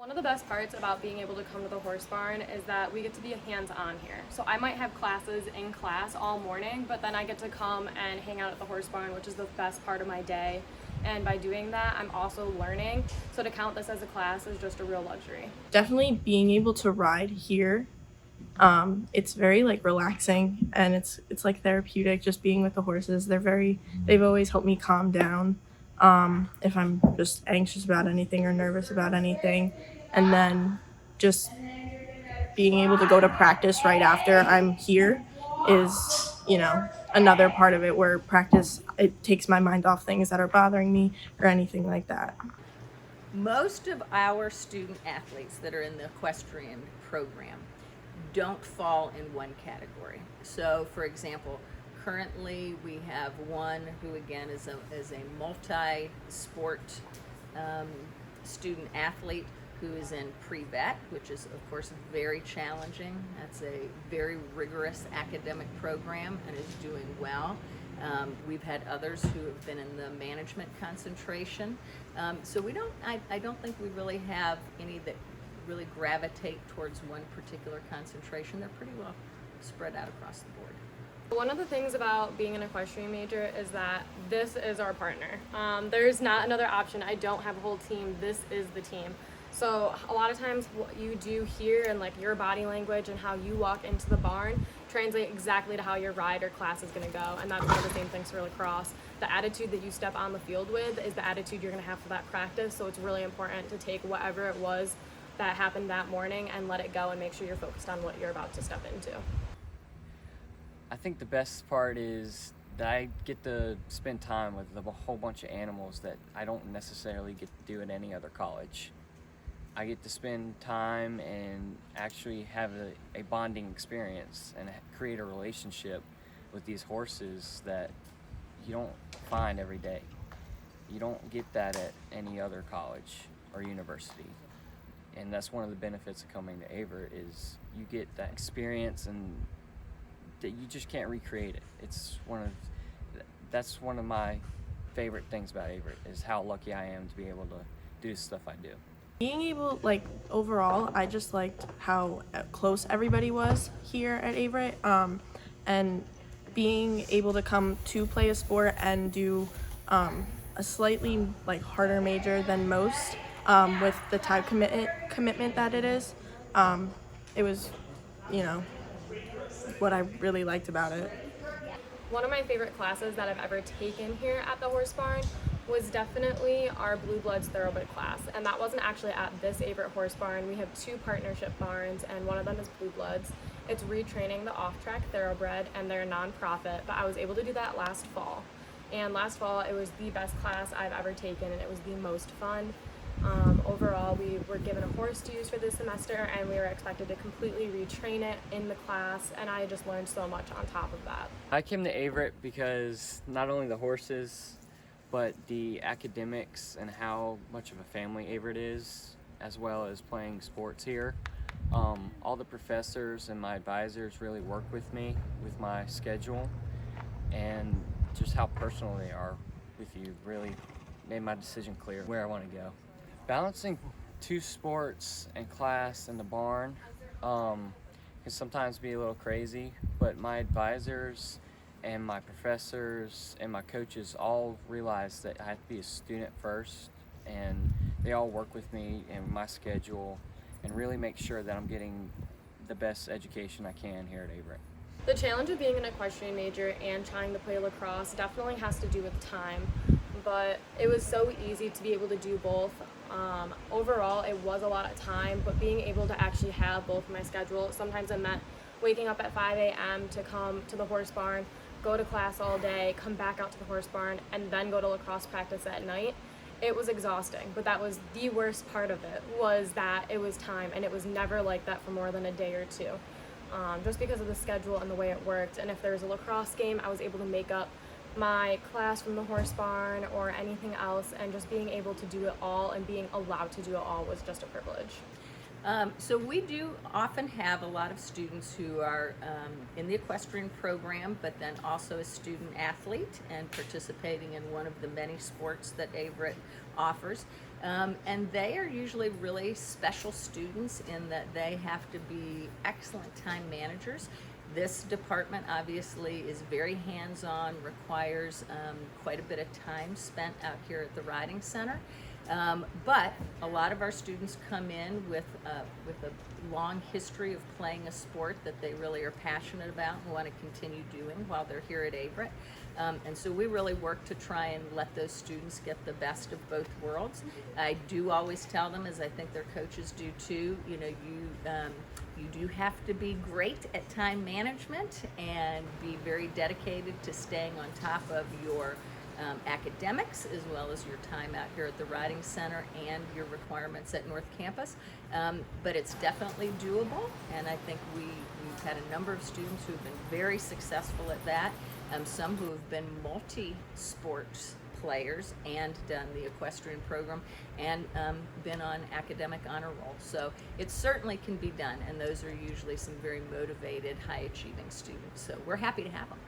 One of the best parts about being able to come to the horse barn is that we get to be hands-on here. So I might have classes in class all morning, but then I get to come and hang out at the horse barn, which is the best part of my day. And by doing that, I'm also learning. So to count this as a class is just a real luxury. Definitely being able to ride here, it's very like relaxing, and it's like therapeutic just being with the horses. They've always helped me calm down if I'm just anxious about anything or nervous about anything. And then just being able to go to practice right after I'm here is, another part of it, where practice, it takes my mind off things that are bothering me or anything like that. Most of our student athletes that are in the equestrian program don't fall in one category. So, for example, currently we have one who again is a multi-sport student athlete who is in pre-vet, which is of course very challenging. That's a very rigorous academic program and is doing well. We've had others who have been in the management concentration. So I don't think we really have any that really gravitate towards one particular concentration. They're pretty well spread out across the board. One of the things about being an equestrian major is that this is our partner. There's not another option. I don't have a whole team. This is the team. So a lot of times what you do here and like your body language and how you walk into the barn translate exactly to how your ride or class is going to go. And that's one of the same things for lacrosse. The attitude that you step on the field with is the attitude you're going to have for that practice. So it's really important to take whatever it was that happened that morning and let it go and make sure you're focused on what you're about to step into. I think the best part is that I get to spend time with a whole bunch of animals that I don't necessarily get to do at any other college. I get to spend time and actually have a bonding experience and create a relationship with these horses that you don't find every day. You don't get that at any other college or university. And that's one of the benefits of coming to Averett is you get that experience and that you just can't recreate it. That's one of my favorite things about Averett is how lucky I am to be able to do the stuff I do. Being able, overall, I just liked how close everybody was here at Averett, and being able to come to play a sport and do a slightly harder major than most, with the time commitment that it is. It was, what I really liked about it. One of my favorite classes that I've ever taken here at the horse barn was definitely our Blue Bloods Thoroughbred class, and that wasn't actually at this Averett horse barn. We have two partnership barns, and one of them is Blue Bloods. It's retraining the off-track thoroughbred, and they're a non-profit, but I was able to do that last fall. And last fall, it was the best class I've ever taken, and it was the most fun. Overall, we were given a horse to use for this semester, and we were expected to completely retrain it in the class, and I just learned so much on top of that. I came to Averett because not only the horses, but the academics and how much of a family Averett is, as well as playing sports here. All the professors and my advisors really work with me with my schedule, and just how personal they are with you really made my decision clear where I want to go. Balancing two sports and class in the barn can sometimes be a little crazy, but my advisors and my professors and my coaches all realize that I have to be a student first, and they all work with me and my schedule and really make sure that I'm getting the best education I can here at Averett. The challenge of being an equestrian major and trying to play lacrosse definitely has to do with time, but it was so easy to be able to do both. Overall, it was a lot of time, but being able to actually have both in my schedule, sometimes it meant waking up at 5 a.m. to come to the horse barn, go to class all day, come back out to the horse barn, and then go to lacrosse practice at night. It was exhausting, but that was the worst part of it, was that it was time, and it was never like that for more than a day or two. Just because of the schedule and the way it worked. And if there was a lacrosse game, I was able to make up my class from the horse barn or anything else, and just being able to do it all and being allowed to do it all was just a privilege. So we do often have a lot of students who are in the equestrian program, but then also a student athlete and participating in one of the many sports that Averett offers. And they are usually really special students in that they have to be excellent time managers. This department obviously is very hands-on, requires quite a bit of time spent out here at the riding center. But a lot of our students come in with a long history of playing a sport that they really are passionate about and want to continue doing while they're here at Averett. And so we really work to try and let those students get the best of both worlds. I do always tell them, as I think their coaches do too, you know, you do have to be great at time management and be very dedicated to staying on top of your academics, as well as your time out here at the riding center and your requirements at North Campus. But it's definitely doable, and I think we've had a number of students who've been very successful at that. Some who have been multi-sports players and done the equestrian program and been on academic honor roll. So it certainly can be done, and those are usually some very motivated, high-achieving students. So we're happy to have them.